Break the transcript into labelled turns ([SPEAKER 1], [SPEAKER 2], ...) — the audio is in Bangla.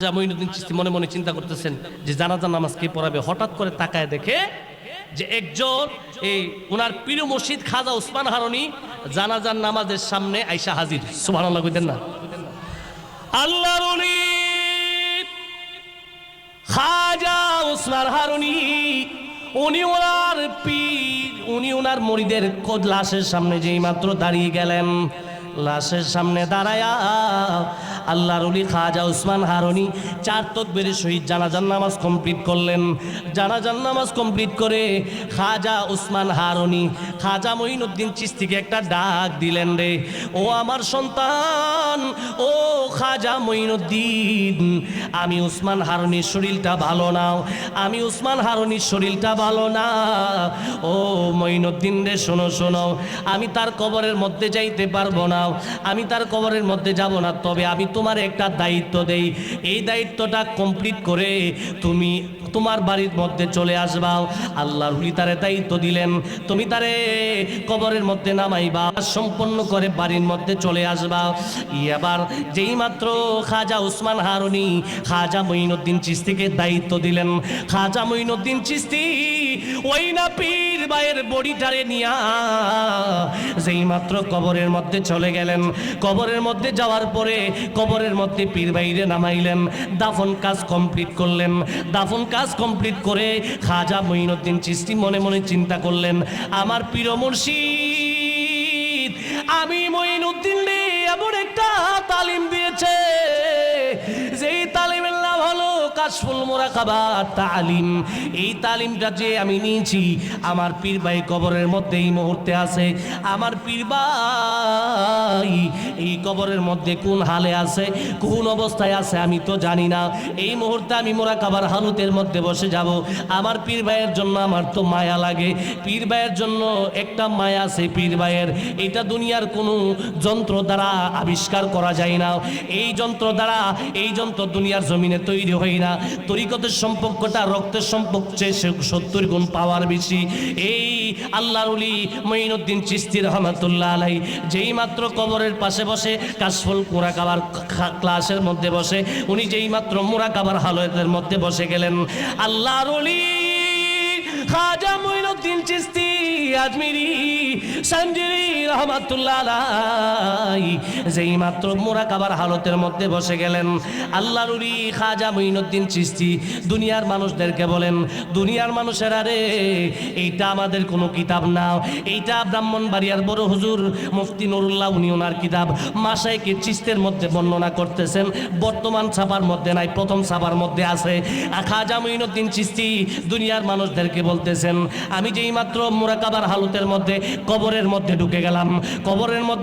[SPEAKER 1] মঈনুদ্দিন চিশতি মনে মনে চিন্তা করতেছেন যে জানাজার নামাজ কে পড়াবে। হঠাৎ করে তাকায় দেখে যে একজন এই ওনার প্রিয় মুর্শিদ খাজা উসমান হারুনি জানাজার নামাজের সামনে আইসা হাজির। সুবহানাল্লাহ কইতেন না? আল্লাহর ওলি খাজা উসমান হারুনি উনি ওনার পীর, উনি ওনার মুরিদের লাশের সামনে যেই মাত্র দাঁড়িয়ে গেলেন, লাশের সামনে দাঁড়ায়া আল্লাহর ওলি খাজা উসমান হারুনি 4 তাকবীরের সহিত জানাজার নামাজ কমপ্লিট করলেন। জানাজার নামাজ কমপ্লিট করে খাজা উসমান হারুনি খাজা মঈনুদ্দিন চিশতিকে একটা ডাক দিলেন, রে ও আমার সন্তান, ও খাজা মঈনুদ্দিন, আমি উসমান হারুনির শরীরটা ভালো না, আমি উসমান হারুনির শরীরটা ভালো না। ও মঈনুদ্দিন রে শোনো শোনো, আমি তার কবরের মধ্যে যাইতে পারবো না, আমি তার কবরের মধ্যে যাব না, তবে আমি তোমার একটা দায়িত্ব দেই, এই দায়িত্বটা কমপ্লিট করে তুমি তোমার বাড়ির মধ্যে চলে আসবা। আল্লাহর ওলি তারে দায়িত্ব দিলেন, তুমি তারে কবরের মধ্যে নামাইবা, সম্পন্ন করে বাড়ির মধ্যে চলে আসবা। এবার যেই মাত্র খাজা উসমান হারুনি খাজা মঈনুদ্দিন চিশতিকে দায়িত্ব দিলেন, খাজা মঈনুদ্দিন চিশতি ওই না পীর ভাইয়ের বডিটারে নিয়া যেই মাত্র কবরের মধ্যে চলে গেলেন, কবরের মধ্যে যাওয়ার পরে কবরের মধ্যে পীর ভাইরে নামাইলেন, দাফন কাজ কমপ্লিট করলেন। দাফন কাজ কমপ্লিট করে খাজা মঈনুদ্দিন চিশতি মনে মনে চিন্তা করলেন, আমার প্রিয় মুর্শিদ আমি মঈনুদ্দিন রে এমন একটা তালিম দিয়েছে, যেই তালিমের নাম হলো কাশফুল মুরাকাবা তালিম। এই তালিমটা যে আমি নিয়েছি, আমার পীর ভাই কবরের মধ্যে এই মুহূর্তে আছে, আমার পীর ভাই এই কবরের মধ্যে কোন হালে আছে, কোন অবস্থায় আছে আমি তো জানি না। এই মুহূর্তে আমি মুরাকাবার হালতের মধ্যে বসে যাব। আমার পীর ভাইয়ের জন্য আমার তো মায়া লাগে, পীর ভাইয়ের জন্য একটা মায়া আছে পীর ভাইয়ের, এটা দুনিয়ার কোনো যন্ত্র দ্বারা আবিষ্কার করা যায় না। এই যন্ত্র দ্বারা, এই যন্ত্র দুনিয়ার জমিনে তৈরি হয় না। তরিকতের সম্পর্কটা রক্তের সম্পর্ক চেয়ে 70 গুণ পাওয়ার বেশি। এই আল্লাহর ওলি মঈনুদ্দিন চিশতি রহমাতুল্লাহ আলাইহি যেই মাত্র কবরের পাশে বসে কাশফুল মুরাকাবার ক্লাসের মধ্যে বসে, উনি যেই মাত্র মুরাকাবার হালতের মধ্যে বসে গেলেন, আল্লাহর ওলি খাজা মঈনুদ্দিন চিশতি আজমিরি সঞ্জিরি রহমাতুল্লাহ আলাইহি যেই মাত্র মুরাকাবার হালতের মধ্যে বসে গেলেন, আল্লাহর ওলি খাজা মঈনুদ্দিন চিশতি দুনিয়ার মানুষদেরকে বলেন, দুনিয়ার মানুষেরা রে, এইটা আমাদের কোনো কিতাব না, এইটা ব্রাহ্মণবাড়িয়ার বড় হুজুর মুফতি নুরুল্লাহ উনি ওনার কিতাব মাশায়েখে চিশতের মধ্যে বর্ণনা করতেছেন, বর্তমান ছাপার মধ্যে নাই, প্রথম ছাপার মধ্যে আছে। খাজা মঈনুদ্দিন চিশতি দুনিয়ার মানুষদেরকে বলতেছেন, আমি যেই মাত্র মুরাকাবার হালতের মধ্যে কবরের মধ্যে ঢুকে গেলাম, কবরের মধ্যে